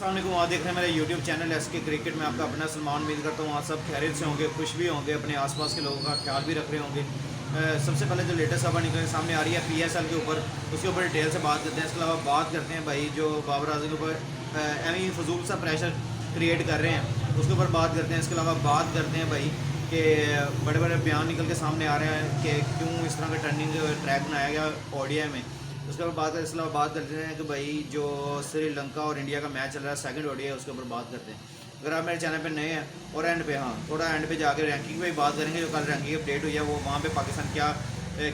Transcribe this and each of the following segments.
अस्सलामुअलैकुम। आप देख रहे हैं मेरा यूट्यूब चैनल SK क्रिकेट में। आपका अपना सलमान। उम्मीद करता हूँ आप सब खैरियत से होंगे, खुश भी होंगे, अपने आसपास के लोगों का ख्याल भी रख रहे होंगे। सबसे पहले जो लेटेस्ट खबर निकल के सामने आ रही है PSL के ऊपर, उसके ऊपर डिटेल से बात करते हैं। इसके अलावा बात करते हैं भाई जो बाबर आजम के ऊपर एवं फजूल सा प्रेशर क्रिएट कर रहे हैं, उसके ऊपर बात करते हैं। इसके अलावा बात करते हैं भाई कि बड़े बड़े बयान निकल के सामने आ रहे हैं कि क्यों इस तरह का टर्निंग ट्रैक बनाया गया ODI में। उसके बाद बात इसके अलावा बात करते हैं कि भाई जो श्रीलंका और इंडिया का मैच चल रहा है सेकंड ODI, उसके ऊपर बात करते हैं। अगर आप मेरे चैनल पे नए हैं और एंड पे थोड़ा एंड पे जाकर रैंकिंग पे बात करेंगे, जो कल रैंकिंग अपडेट हुई है वो वहाँ पे पाकिस्तान क्या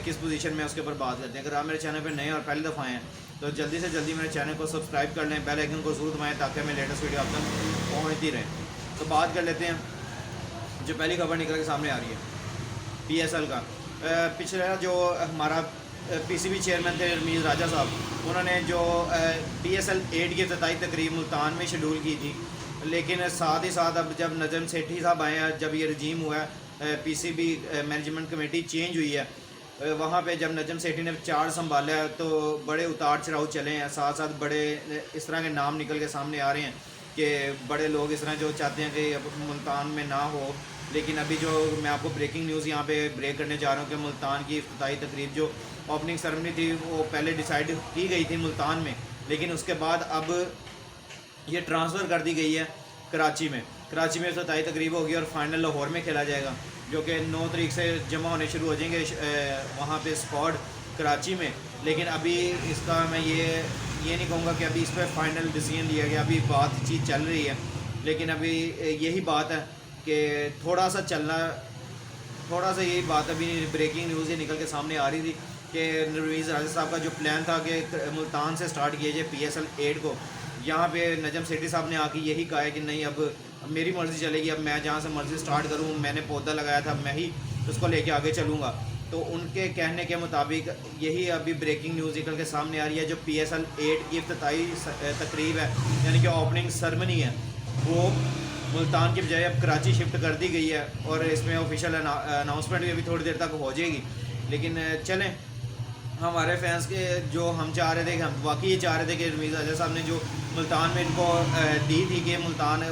किस पोजीशन में है उसके ऊपर बात करते हैं। अगर आप मेरे चैनल पे नए और पहली दफ़ा आए हैं तो जल्दी से जल्दी मेरे चैनल को सब्सक्राइब कर लें, बेल आइकन को जरूर दबाएँ ताकि हमें लेटेस्ट वीडियो आप तक पहुँचती रहे। तो बात कर लेते हैं जो पहली खबर निकल के सामने आ रही है PSL का। पिछला जो हमारा PCB चेयरमैन थे रमीज़ राजा साहब, उन्होंने जो PSL 8 की इफ्तिताई तकरीब मुल्तान में शेड्यूल की थी, लेकिन साथ ही साथ अब जब नजम सेठी साहब आए हैं, जब ये रजीम हुआ है PCB मैनेजमेंट कमेटी चेंज हुई है, वहाँ पे जब नजम सेठी ने चार्ज संभाला है तो बड़े उतार चढ़ाव चले हैं। साथ साथ बड़े इस तरह के नाम निकल के सामने आ रहे हैं कि बड़े लोग इस तरह जो चाहते हैं कि अब मुल्तान में ना हो। लेकिन अभी जो मैं आपको ब्रेकिंग न्यूज़ यहाँ पे ब्रेक करने जा रहा हूँ कि मुल्तान की इफ्तिताई तकरीब जो ओपनिंग सेरेमनी थी वो पहले डिसाइड की गई थी मुल्तान में, लेकिन उसके बाद अब ये ट्रांसफ़र कर दी गई है कराची में। कराची में इफ्तिताई तकरीब होगी और फाइनल लाहौर में खेला जाएगा, जो कि 9 तारीख से जमा होने शुरू हो जाएंगे वहाँ पे स्क्वाड कराची में। लेकिन अभी इसका मैं ये नहीं कहूँगा कि अभी इस पर फाइनल डिसीजन लिया गया, अभी बातचीत चल रही है। लेकिन अभी यही बात है कि थोड़ा सा यही बात अभी ब्रेकिंग न्यूज़ ये निकल के सामने आ रही थी कि रमीज़ राजा साहब का जो प्लान था कि मुल्तान से स्टार्ट किया जाए PSL 8 को, यहाँ पे नजम सेठी साहब ने आके यही कहा है कि नहीं अब मेरी मर्ज़ी चलेगी, अब मैं जहाँ से मर्ज़ी स्टार्ट करूँ, मैंने पौधा लगाया था, मैं ही उसको लेके आगे चलूँगा। तो उनके कहने के मुताबिक यही अभी ब्रेकिंग न्यूज़ निकल के सामने आ रही है। जो PSL 8 की इफ्तिताई तकरीब है यानी कि ओपनिंग सेरेमनी है, वो मुल्तान की बजाय अब कराची शिफ्ट कर दी गई है और इसमें ऑफिशियल अनाउंसमेंट भी अभी थोड़ी देर तक हो जाएगी। लेकिन चलें, हमारे फैंस के जो हम चाह रहे थे कि हम वाकई ये चाह रहे थे कि रमीज़ राजा साहब ने जो मुल्तान में इनको दी थी कि मुल्तान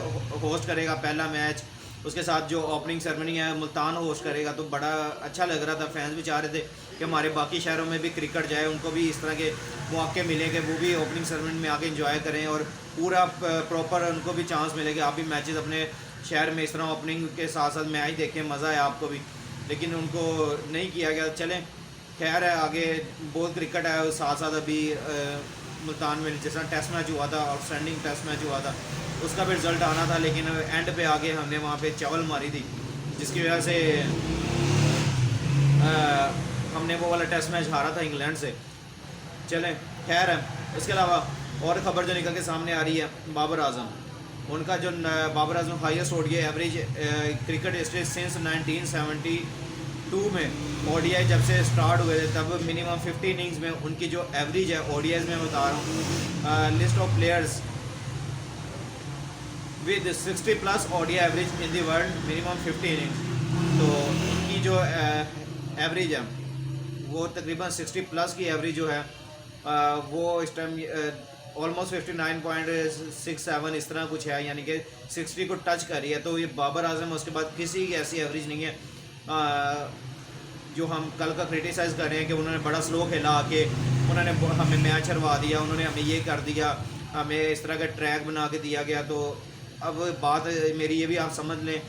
होस्ट करेगा पहला मैच, उसके साथ जो ओपनिंग सेरेमनी है मुल्तान होस्ट करेगा, तो बड़ा अच्छा लग रहा था। फैंस भी चाह रहे थे कि हमारे बाकी शहरों में भी क्रिकेट जाए, उनको भी इस तरह के मौके मिले कि वो भी ओपनिंग सेरेमनी में आके इंजॉय करें और पूरा प्रॉपर उनको भी चांस मिले कि आप भी मैचेस अपने शहर में इस तरह ओपनिंग के साथ साथ मैच देखें, मज़ा है आपको भी। लेकिन उनको नहीं किया गया। चलें, खैर है, आगे बहुत क्रिकेट है। साथ साथ अभी मुल्तान में जिस तरह टेस्ट मैच हुआ था, आउटस्टैंडिंग टेस्ट मैच हुआ था, उसका भी रिज़ल्ट आना था, लेकिन एंड पे आगे हमने वहाँ पे चावल मारी थी, जिसकी वजह से हमने वो वाला टेस्ट मैच हारा था इंग्लैंड से। चलें, खैर है। इसके अलावा और ख़बर जो निकल के सामने आ रही है बाबर आजम, उनका जो Babar Azam highest ODI average cricket history since 1972 में ODI जब से स्टार्ट हुए थे तब मिनिमम 50 इनिंग्स में उनकी जो एवरेज है ODIs में बता रहा हूँ, list of players with 60+ ODI average in the world minimum 50 innings. तो उनकी जो एवरेज है वो तकरीबन 60+ की एवरेज जो है वो इस टाइम ऑलमोस्ट 59.67 इस तरह कुछ है, यानी कि 60 को टच कर रही है। तो ये बाबर आजम उसके बाद किसी की ऐसी एवरेज नहीं है जो हम कल का क्रिटिसाइज़ कर रहे हैं कि उन्होंने बड़ा स्लो खेला, आके उन्होंने हमें मैच हरवा दिया, उन्होंने हमें ये कर दिया, हमें इस तरह का ट्रैक बना के दिया गया। तो अब बात मेरी ये भी आप समझ लें,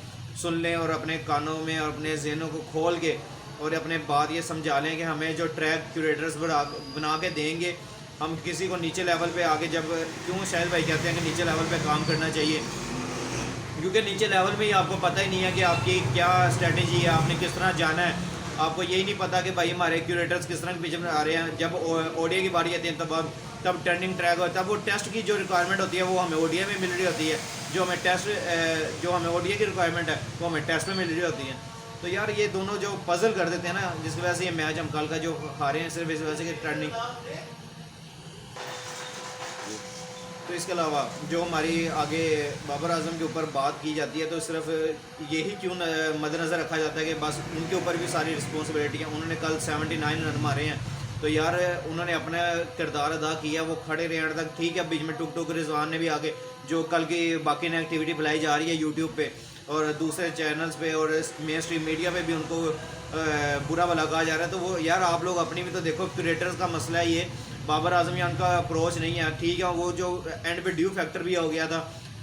सुन लें और अपने कानों में और अपने जहनों को खोल के और अपने बात ये समझा लें कि हमें जो ट्रैक क्यूरेटर्स बना के देंगे, हम किसी को नीचे लेवल पे आके जब क्यों शायद भाई कहते हैं कि नीचे लेवल पे काम करना चाहिए, क्योंकि नीचे लेवल में ही आपको पता ही नहीं है कि आपकी क्या स्ट्रेटजी है, आपने किस तरह जाना है। आपको यही नहीं पता कि भाई हमारे क्यूरेटर्स किस तरह के पीछे आ रहे हैं। जब ODI की बारी आती है तब टर्निंग ट्रैक होता है, तब वो टेस्ट की जो रिक्वायरमेंट होती है वो हमें ODI में मिल रही होती है, जो हमें ODI की रिक्वायरमेंट है वो हमें टेस्ट में मिल रही होती है। तो यार ये दोनों जो पजल कर देते हैं ना, जिसकी वजह से ये मैच हम कल का जो हारे हैं सिर्फ इस वजह से कि टर्निंग। तो इसके अलावा जो हमारी आगे बाबर आजम के ऊपर बात की जाती है तो सिर्फ यही क्यों मद्देनज़र रखा जाता है कि बस उनके ऊपर भी सारी रिस्पॉन्सिबिलिटी है। उन्होंने कल 79 रन मारे हैं, तो यार उन्होंने अपना किरदार अदा किया, वो खड़े रहे एंड तक। ठीक है, बीच में टुक टुक रिजवान ने भी आके जो कल की बाकी ने एक्टिविटी फैलाई जा रही है यूट्यूब पे और दूसरे चैनल्स पे और मेन स्ट्रीम मीडिया पे भी उनको बुरा भला कहा जा रहा है। तो वो यार आप लोग अपनी भी तो देखो, क्रिएटर्स का मसला है ये, बाबर आजम खान का अप्रोच नहीं है ठीक है। वो जो एंड पे ड्यू फैक्टर भी हो गया था,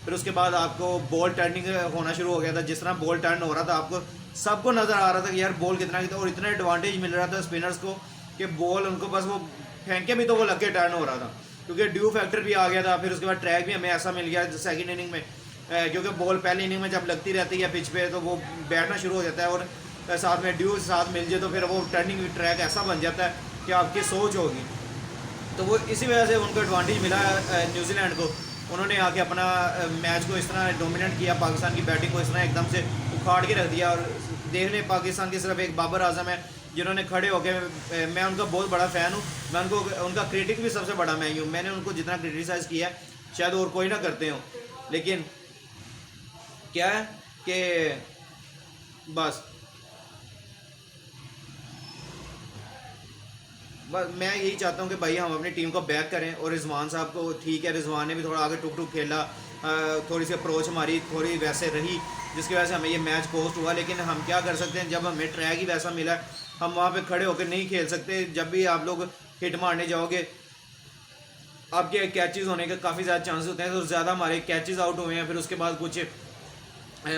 फिर उसके बाद आपको बॉल टर्निंग होना शुरू हो गया था। जिस तरह बॉल टर्न हो रहा था आपको सबको नज़र आ रहा था कि यार बॉल कितना और इतना एडवांटेज मिल रहा था स्पिनर्स को कि बॉल उनको बस वो फेंके भी तो वो लग के टर्न हो रहा था, क्योंकि ड्यू फैक्टर भी आ गया था। फिर उसके बाद ट्रैक भी हमें ऐसा मिल गया सेकंड इनिंग में, क्योंकि बॉल पहली इनिंग में जब लगती रहती है पिच पे तो वो बैठना शुरू हो जाता है और साथ में ड्यू साथ मिल जाए तो फिर वो टर्निंग ट्रैक ऐसा बन जाता है कि आपकी सोच होगी। तो वो इसी वजह से उनको एडवांटेज मिला न्यूजीलैंड को। उन्होंने आके अपना मैच को इस तरह डोमिनेट किया, पाकिस्तान की बैटिंग को इस तरह एकदम से उखाड़ के रख दिया। और देख लें पाकिस्तान की सिर्फ एक बाबर आजम है जिन्होंने खड़े होकर, मैं उनका बहुत बड़ा फ़ैन हूँ, मैं उनको उनका क्रिटिक भी सबसे बड़ा मैं ही हूँ। मैंने उनको जितना क्रिटिसाइज़ किया है शायद और कोई ना करते हो, लेकिन क्या है कि बस मैं यही चाहता हूँ कि भाई हम अपनी टीम को बैक करें। और रिजवान साहब को ठीक है, रिजवान ने भी थोड़ा आगे टुक टुक खेला, थोड़ी सी अप्रोच हमारी थोड़ी वैसे रही जिसकी वजह से हमें ये मैच कोस्ट हुआ। लेकिन हम क्या कर सकते हैं, जब हमें ट्रैक ही वैसा मिला हम वहाँ पे खड़े होकर नहीं खेल सकते। जब भी आप लोग हिट मारने जाओगे आपके कैचेज़ होने के काफ़ी ज़्यादा चांसेस होते हैं, तो ज़्यादा हमारे कैचेज़ आउट हुए हैं। फिर उसके बाद कुछ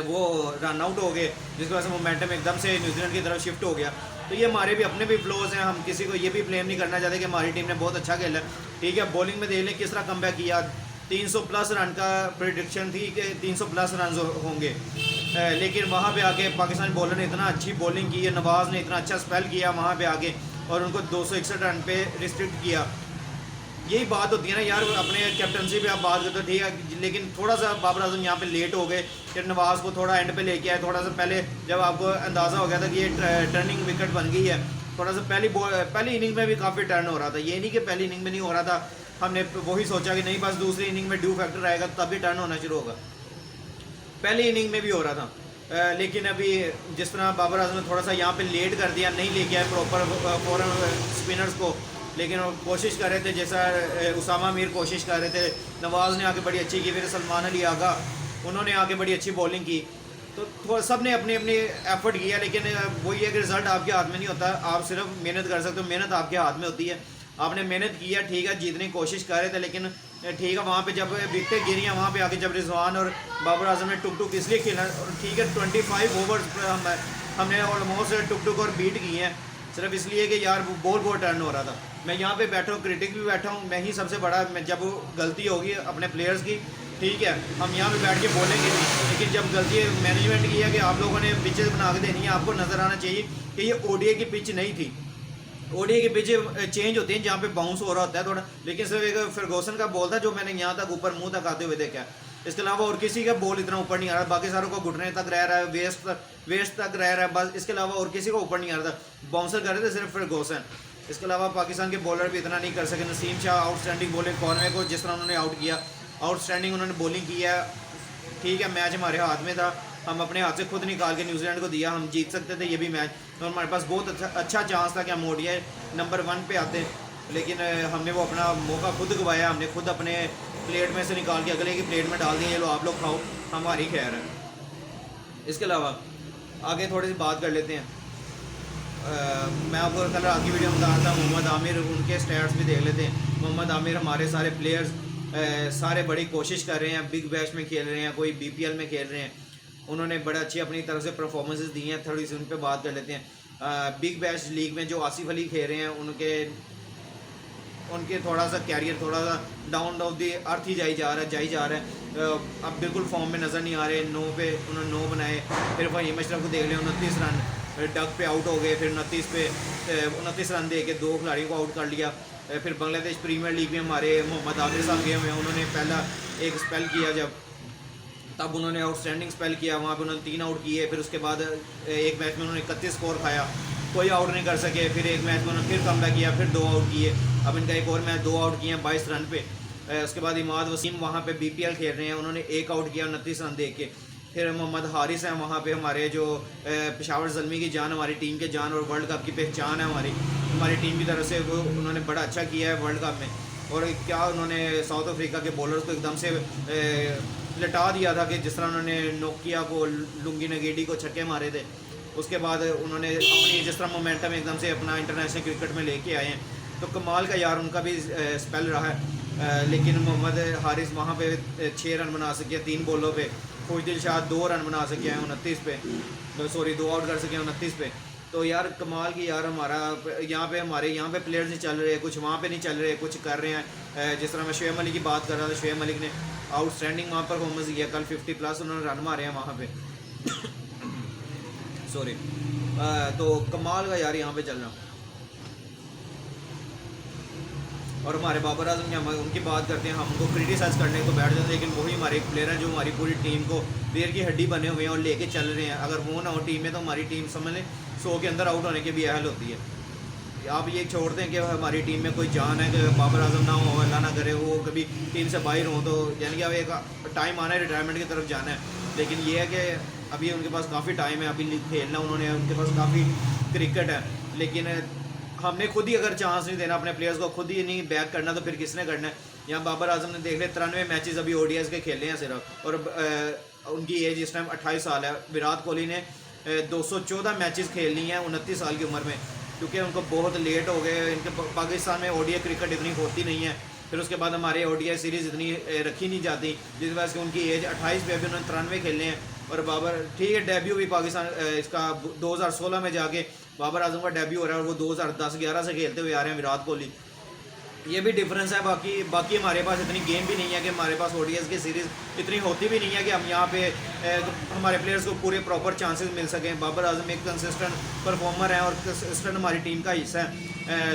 वो रन आउट हो गए जिसकी वजह से मोमेंटम एकदम से न्यूजीलैंड की तरफ शिफ्ट हो गया। तो ये हमारे भी अपने भी फ्लॉज हैं, हम किसी को ये भी ब्लेम नहीं करना चाहते कि हमारी टीम ने बहुत अच्छा खेला ठीक है। बॉलिंग में देख लें किस तरह कमबैक किया, 300 प्लस रन का प्रेडिक्शन थी कि 300 प्लस रन होंगे, लेकिन वहाँ पे आके पाकिस्तानी बॉलर ने इतना अच्छी बॉलिंग की है, नवाज़ ने इतना अच्छा स्पेल किया वहाँ पे आके और उनको 261 रन पे रिस्ट्रिक्ट किया। यही बात होती है ना यार, अपने कैप्टनसी पे आप बात करते हो ठीक है, लेकिन थोड़ा सा बाबर आजम यहाँ पे लेट हो गए, फिर नवाज़ को थोड़ा एंड पे लेके आए। थोड़ा सा पहले जब आपको अंदाज़ा हो गया था कि ये टर्निंग विकेट बन गई है, थोड़ा सा पहली इनिंग में भी काफ़ी टर्न हो रहा था। ये नहीं कि पहली इनिंग में नहीं हो रहा था, हमने वही सोचा कि नहीं बस दूसरी इनिंग में ड्यू फैक्टर आएगा तभी टर्न होना शुरू होगा, पहली इनिंग में भी हो रहा था। लेकिन अभी जिस तरह बाबर आजम ने थोड़ा सा यहाँ पे लेट कर दिया, नहीं लेके आए प्रॉपर फॉरन स्पिनर्स को, लेकिन वो कोशिश कर रहे थे जैसा उसामा मीर कोशिश कर रहे थे, नवाज़ ने आके बड़ी अच्छी की, फिर सलमान अली आगा उन्होंने आके बड़ी अच्छी बॉलिंग की। तो सब ने अपनी अपनी एफर्ट किया, लेकिन वही है कि रिज़ल्ट आपके हाथ में नहीं होता, आप सिर्फ मेहनत कर सकते हो, मेहनत आपके हाथ में होती है। आपने मेहनत की है ठीक है, जीतने की कोशिश कर रहे थे, लेकिन ठीक है वहाँ पे जब विकेटें गिरी हैं वहाँ पे आके जब रिजवान और बाबर आजम ने टुक टुक इसलिए खेला ठीक है, 25 ओवर हमने ऑलमोस्ट टुक टुक और बीट की हैं सिर्फ इसलिए कि यार बॉल बहुत टर्न हो रहा था। मैं यहाँ पे बैठा हूँ, क्रिटिक भी बैठा हूँ, मैं ही सबसे बड़ा, मैं जब गलती होगी अपने प्लेयर्स की ठीक है हम यहाँ पे बैठ के बोलेंगे नहीं, लेकिन जब गलती मैनेजमेंट की है कि आप लोगों ने पिचेस बना के देनी है, आपको नज़र आना चाहिए कि ये ओडीआई की पिच नहीं थी। ओडीआई की पिच चेंज होती है जहाँ पे बाउंस हो रहा होता है थोड़ा, लेकिन सिर्फ एक फर्गूसन का बॉल था जो मैंने यहाँ तक ऊपर मुंह तक आते हुए देखा है, इसके अलावा और किसी का बॉल इतना ऊपर नहीं आ रहा, बाकी सारों को घुटने तक रह रहा है, वेस्ट तक रह रहा है बस, इसके अलावा और किसी को ऊपर नहीं आ रहा था। बाउंसर कर रहे थे सिर्फ फर्गूसन, इसके अलावा पाकिस्तान के बॉलर भी इतना नहीं कर सके। नसीम शाह आउटस्टैंडिंग बॉलिंग, कॉर्नवे को जिस तरह उन्होंने आउट किया आउटस्टैंडिंग उन्होंने बॉलिंग की है ठीक है। मैच हमारे हाथ में था, हम अपने हाथ से खुद निकाल के न्यूजीलैंड को दिया, हम जीत सकते थे ये भी मैच, तो हमारे पास बहुत अच्छा चांस था कि हम ओडीआई नंबर 1 पे आते, लेकिन हमने वो अपना मौका खुद गवाया, हमने खुद अपने प्लेट में से निकाल के अगले की प्लेट में डाल दिया, ये लो आप लोग खाओ, हमारी खैर है। इसके अलावा आगे थोड़ी सी बात कर लेते हैं। मैं आपको कल रात की वीडियो में बता रहा था मोहम्मद आमिर, उनके स्टैट्स भी देख लेते हैं। मोहम्मद आमिर हमारे सारे प्लेयर्स सारे बड़ी कोशिश कर रहे हैं, बिग बैश में खेल रहे हैं, कोई बीपीएल में खेल रहे हैं, उन्होंने बड़ा अच्छी अपनी तरफ से परफॉर्मेंसेस दी हैं। थोड़ी सी उन पर बात कर लेते हैं। बिग बैश लीग में जो आसिफ अली खेल रहे हैं उनके थोड़ा सा कैरियर थोड़ा सा डाउन ऑफ दी अर्थ ही जा रहा है। अब बिल्कुल फॉर्म में नज़र नहीं आ रहे। 9 पे उन्होंने 9 बनाए, फिर वही मशरफ को देख लें 29 रन, डक पे आउट हो गए, फिर 29 रन दे के 2 खिलाड़ियों को आउट कर लिया। फिर बांग्लादेश प्रीमियर लीग में हमारे मोहम्मद आमिर साहब गए हुए हैं, उन्होंने पहला एक स्पेल किया तब उन्होंने आउटस्टैंडिंग स्पेल किया, वहाँ पे उन्होंने 3 आउट किए। फिर उसके बाद एक मैच में उन्होंने 31 स्कोर खाया, कोई आउट नहीं कर सके। फिर एक मैच में उन्होंने फिर कमबैक किया, फिर 2 आउट किए। अब इनका एक और मैच 2 आउट किए हैं 22 रन पे। उसके बाद इमाद वसीम वहाँ पे बीपीएल खेल रहे हैं, उन्होंने 1 आउट किया 29 रन दे के। फिर मोहम्मद हारिस हैं वहाँ पे, हमारे जो पेशावर ज़ल्मी की जान, हमारी टीम के जान और वर्ल्ड कप की पहचान है हमारी टीम की तरफ से, वो उन्होंने बड़ा अच्छा किया है वर्ल्ड कप में। और क्या उन्होंने साउथ अफ्रीका के बॉलर्स को एकदम से लटा दिया था कि जिस तरह उन्होंने नोकिया को, लुंगी नगेडी को छक्के मारे थे। उसके बाद उन्होंने अपनी जिस तरह मोमेंटम एकदम से अपना इंटरनेशनल क्रिकेट में लेके आए हैं, तो कमाल का यार उनका भी स्पेल रहा है। लेकिन मोहम्मद हारिस वहाँ पे 6 रन बना सके 3 बॉलों पे, खुशदिल शाह 2 रन बना सके हैं 29 पे, सॉरी 2 आउट कर सके 29 पे। तो यार कमाल की यार हमारा हमारे यहाँ पे प्लेयर्स नहीं चल रहे, कुछ वहाँ पे नहीं चल रहे, कुछ कर रहे हैं। जिस तरह मैं शोएब मलिक की बात कर रहा था, शोएब मलिक ने आउटस्टैंडिंग वहाँ परफॉर्मेंस दिया, कल 50+ उन्होंने रन मारे हैं वहाँ पे सॉरी। तो कमाल का यार यहाँ पे चल रहा। और हमारे बाबर आजम की हम उनकी बात करते हैं, हम उनको क्रिटिसाइज़ करने को बैठ जाते हैं, लेकिन वही हमारे प्लेयर हैं जो हमारी पूरी टीम को पैर की हड्डी बने हुए हैं और लेके चल रहे हैं। अगर वो ना हो टीम में तो हमारी टीम समझ लें 100 के अंदर आउट होने की भी अहल होती है। आप ये छोड़ते हैं कि हमारी टीम में कोई जान है कि बाबर आजम ना हो, अल्लाह ना करे वो कभी टीम से बाहर हो, तो यानी कि अब एक टाइम आना है रिटायरमेंट की तरफ जाना है। लेकिन ये है कि अभी उनके पास काफ़ी टाइम है, अभी खेलना उन्होंने, उनके पास काफ़ी क्रिकेट है। लेकिन हमने खुद ही अगर चांस नहीं देना अपने प्लेयर्स को, खुद ही नहीं बैक करना, तो फिर किसने करना है। यहाँ बाबर आजम ने देख ले 93 मैचेस अभी ODIs के खेले हैं सिर्फ, और उनकी एज इस टाइम 28 साल है। विराट कोहली ने 214 मैचेस खेल ली हैं 29 साल की उम्र में, क्योंकि उनको बहुत लेट हो गए। इनके पाकिस्तान में ODI क्रिकेट इतनी होती नहीं है, फिर उसके बाद हमारे ODI सीरीज़ इतनी रखी नहीं जाती, जिस वजह से उनकी एज 28 पे अभी उन्होंने 93 खेलने हैं। और बाबर ठीक है, डेब्यू भी पाकिस्तान इसका 2016 में जाके बाबर आजम का डेब्यू हो रहा है, और वो 2010-11 से खेलते हुए आ रहे हैं विराट कोहली। ये भी डिफरेंस है। बाकी हमारे पास इतनी गेम भी नहीं है कि हमारे पास ODIs की सीरीज़ इतनी होती भी नहीं है कि हम यहाँ पे हमारे प्लेयर्स को पूरे प्रॉपर चांसेस मिल सकें। बाबर आजम एक कंसिस्टेंट परफॉर्मर है और कंसिस्टेंट हमारी टीम का हिस्सा है।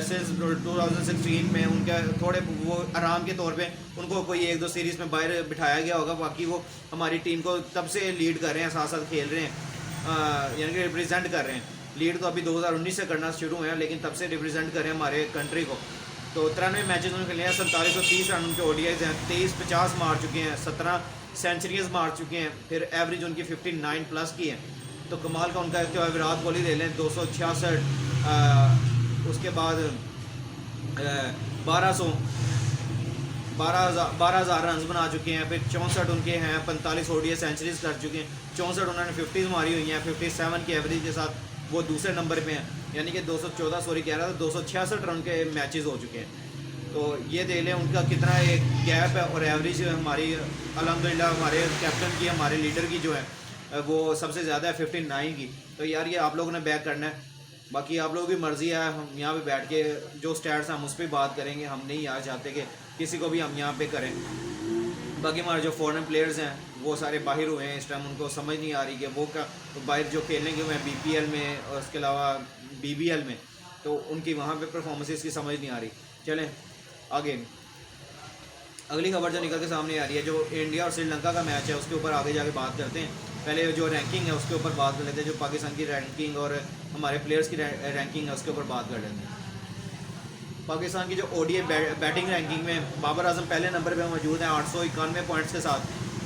सिंस 2016 में उनके थोड़े वो आराम के तौर पे उनको कोई 1-2 सीरीज़ में बाहर बिठाया गया होगा, बाकी वो हमारी टीम को तब से लीड कर रहे हैं, साथ साथ खेल रहे हैं, यानी कि रिप्रेजेंट कर रहे हैं। लीड तो अभी 2019 से करना शुरू हुए हैं, लेकिन तब से रिप्रेजेंट कर रहे हैं हमारे कंट्री को। तो 93 मैचेस उन्होंने खेले हैं, 4730 रन उनके ODIs हैं, 23-50 मार चुके हैं, 17 सेंचुरीज मार चुके हैं, फिर एवरेज उनकी 59+ की है। तो कमाल का उनका जो है विराट कोहली ले लें 266, उसके बाद 12,000 रन बना चुके हैं, फिर 64 उनके हैं, 45 ODI सेंचुरीज कर चुके हैं, 64 उन्होंने 50s मारी हुई हैं, 57 की एवरेज के साथ वो दूसरे नंबर पे हैं, यानी कि 214 सॉरी कह रहा था 266 रन के मैचेस हो चुके हैं। तो ये देख लें उनका कितना एक गैप है। और एवरेज हमारी अल्हम्दुलिल्लाह हमारे कैप्टन की, हमारे लीडर की जो है वो सबसे ज़्यादा है 59 की। तो यार ये आप लोगों ने बैक करना है, बाकी आप लोगों की मर्ज़ी है। हम यहाँ पे बैठ के जो स्टैट्स हैं हम उस पर बात करेंगे, हम नहीं यहाँ चाहते कि किसी को भी हम यहाँ पे करें। बाकी हमारे जो फॉरेन प्लेयर्स हैं वो सारे बाहर हुए हैं इस टाइम, उनको समझ नहीं आ रही कि वो क्या तो बाहर जो खेलेंगे हुए हैं BPL में और उसके अलावा BBL में, तो उनकी वहाँ पे परफॉर्मेंसेस की समझ नहीं आ रही। चलें आगे, अगली खबर जो निकल के सामने आ रही है, जो इंडिया और श्रीलंका का मैच है उसके ऊपर आगे जाके बात करते हैं। पहले जो रैंकिंग है उसके ऊपर बात कर लेते हैं, जो पाकिस्तान की रैंकिंग और हमारे प्लेयर्स की रैंकिंग है उसके ऊपर बात कर लेते हैं। पाकिस्तान की जो ODI बैटिंग रैंकिंग में बाबर आजम पहले नंबर पे मौजूद हैं 891 पॉइंट्स के साथ,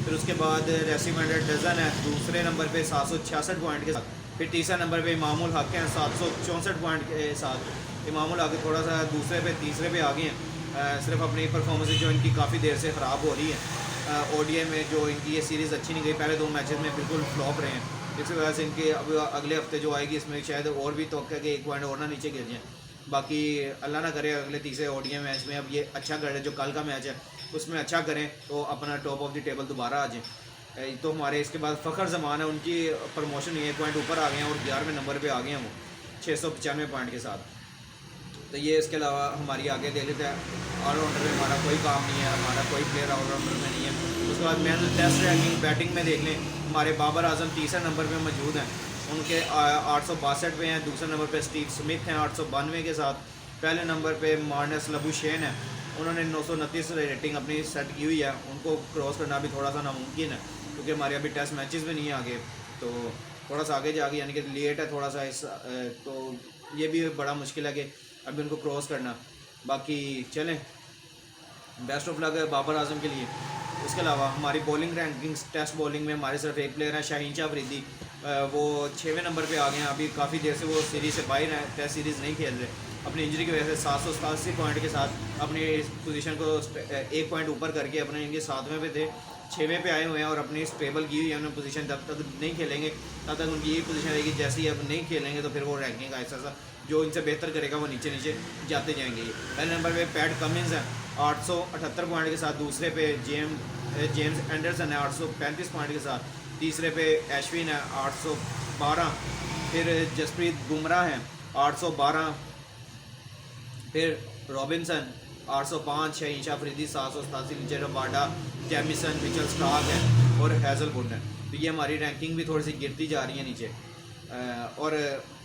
फिर उसके बाद रेसिमेंट डजन है दूसरे नंबर पे 766 पॉइंट के साथ, फिर तीसरे नंबर पे इमामुल हक हैं 764 पॉइंट के साथ। इमामुल हक थोड़ा सा दूसरे पे तीसरे पे आ गए हैं, सिर्फ अपनी परफॉर्मेंस जो इनकी काफ़ी देर से ख़राब हो रही है। ODI में जो इनकी ये सीरीज़ अच्छी नहीं गई, पहले 2 मैचेस में बिल्कुल फ्लॉप रहे हैं, इस वजह से इनके अब अगले हफ्ते जो आएगी इसमें शायद और भी तो कि 1 पॉइंट और ना नीचे गिर जाएँ। बाकी अल्लाह ना करे अगले तीसरे ODI मैच में अब ये अच्छा करें, जो कल का मैच है उसमें अच्छा करें तो अपना टॉप ऑफ द टेबल दोबारा आ जाए। तो हमारे इसके बाद फ़खर ज़मान है, उनकी प्रमोशन 1 पॉइंट ऊपर आ गए हैं और 11वें नंबर पे आ गए हैं वो 695 पॉइंट के साथ। तो ये इसके अलावा हमारी आगे देख लेते हैं। ऑलराउंडर में हमारा कोई काम नहीं है, हमारा कोई प्लेयर ऑलराउंडर में नहीं है। उसके बाद मैन टेस्ट रैंकिंग बैटिंग में देख लें, हमारे बाबर आजम तीसरे नंबर पर मौजूद हैं, उनके 862 पे हैं। दूसरे नंबर पे स्टीव स्मिथ हैं 892 के साथ। पहले नंबर पे मार्नस लबुशेन है, उन्होंने 929 रेटिंग अपनी सेट की हुई है। उनको क्रॉस करना भी थोड़ा सा नामुमकिन है क्योंकि हमारे अभी टेस्ट मैचेस भी नहीं है आगे, तो थोड़ा सा आगे जाके यानी कि लेट है थोड़ा सा इस, तो ये भी बड़ा मुश्किल है कि अभी उनको क्रॉस करना। बाकी चलें, बेस्ट ऑफ लक है बाबर आजम के लिए। उसके अलावा हमारी बॉलिंग रैंकिंग्स, टेस्ट बॉलिंग में हमारे सिर्फ एक प्लेयर है शाहीन शाह अफरीदी, वो 6वें नंबर पे आ गए हैं। अभी काफ़ी देर से वो सीरीज़ से बाहर हैं, टेस्ट सीरीज़ नहीं खेल रहे। अपनी इंजरी की वजह से 787 पॉइंट के साथ अपनी इस पोजीशन को 1 पॉइंट ऊपर करके अपने इनके 7वें पे थे, 6वें पे आए हुए हैं और अपनी स्टेबल की हुई है उन्होंने पोजीशन। जब तक नहीं खेलेंगे तब तक उनकी यही पोजीशन रहेगी, जैसे ही अब नहीं खेलेंगे तो फिर वो रैंकिंग का ऐसा जो इनसे बेहतर करेगा वो नीचे नीचे जाते जाएंगे। पहले नंबर पे पैट कमिंस है 878 पॉइंट के साथ, दूसरे पे जेम्स एंडरसन है 835 पॉइंट के साथ, तीसरे पे एश्विन है 812, फिर जसप्रीत बुमराह है 812, फिर रॉबिन्सन 805 है, ईशा अफरीदी 787, नीचे रबाडा, जैमिसन, मिचेल स्टार्क है और हैज़लवुड है। तो ये हमारी रैंकिंग भी थोड़ी सी गिरती जा रही है नीचे। और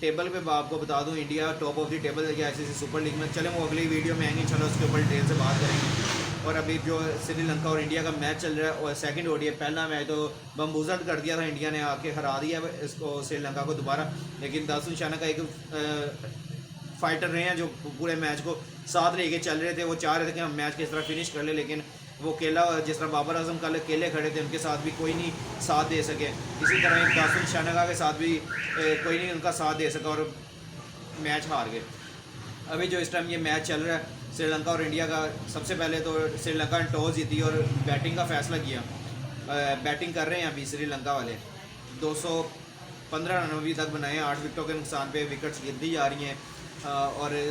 टेबल पे आपको बता दूं, India top of the table है ICC सुपर लीग में। चले वो अगली वीडियो में आएंगे, चलो उसके ऊपर डिटेल से बात करेंगे। और अभी जो श्रीलंका और इंडिया का मैच चल रहा है और सेकंड ODI, पहला मैच तो बम्बूजल कर दिया था इंडिया ने, आके हरा दिया इसको श्रीलंका को दोबारा। लेकिन दासून शाना का एक फाइटर रहे हैं जो पूरे मैच को साथ लेके चल रहे थे, वो चाह रहे थे कि हम मैच किस तरह फिनिश कर ले, लेकिन वो अकेला जिस तरह बाबर आजम कल अकेले खड़े थे, उनके साथ भी कोई नहीं साथ दे सके। इसी तरह दासून शानगा के साथ भी कोई नहीं उनका साथ दे सका और मैच हार गए। अभी जो इस टाइम ये मैच चल रहा है श्रीलंका और इंडिया का, सबसे पहले तो श्रीलंका ने टॉस जीती और बैटिंग का फैसला किया। बैटिंग कर रहे हैं अभी श्रीलंका वाले, 215 रन अभी तक बनाए हैं, 8 विकेटों के नुकसान पे विकेट्स गिरती जा रही हैं और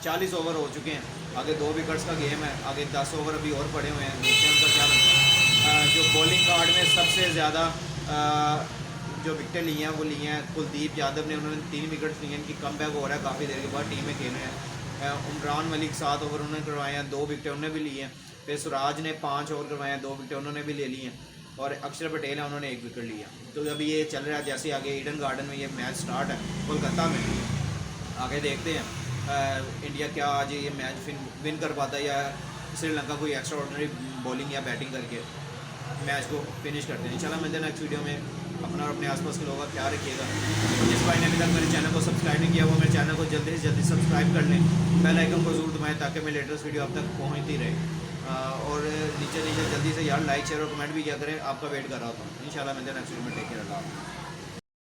40 ओवर हो चुके हैं। आगे 2 विकेट्स का गेम है, आगे 10 ओवर अभी और पड़े हुए हैं, देखते हैं उनका क्या बनता है। जो बॉलिंग कार्ड में सबसे ज़्यादा जो विकेटें ली हैं वो ली हैं कुलदीप यादव ने, उन्होंने 3 विकेट्स लिए हैं। इनकी कम बैक हो रहा है काफ़ी देर के बाद, टीम में खेल रहे हैं। उमरान मलिक 7 ओवर उन्होंने करवाए हैं, 2 विकेटें उन्होंने भी ली हैं। फिर सुराज ने 5 ओवर करवाए हैं, 2 विकेटें उन्होंने भी ले ली हैं। और अक्षर पटेल है, उन्होंने 1 विकेट लिया। तो अभी ये चल रहा है, जैसे आगे ईडन गार्डन में ये मैच स्टार्ट है कोलकाता में, आगे देखते हैं इंडिया क्या आज ये मैच विन कर पाता है या श्रीलंका कोई एक्स्ट्रा ऑर्डिनरी बॉलिंग या बैटिंग करके मैच को फिनिश करते हैं। चला मिलते हैं नेक्स्ट वीडियो में। अपना और अपने आसपास के लोगों का ख्याल रखिएगा। जिस भाई ने अभी तक मेरे चैनल को सब्सक्राइब नहीं किया वो मेरे चैनल को जल्दी से जल्दी सब्सक्राइब कर लें, बेल आइकन को जरूर दबाएं ताकि मेरी लेटेस्ट वीडियो आप तक पहुँचती रहे। और नीचे जल्दी से यार लाइक शेयर और कमेंट भी किया करें, आपका वेट कर रहा होता हूँ। इंशाल्लाह मिलते हैं नेक्स्ट वीडियो में। टेक केयर, अल्लाह।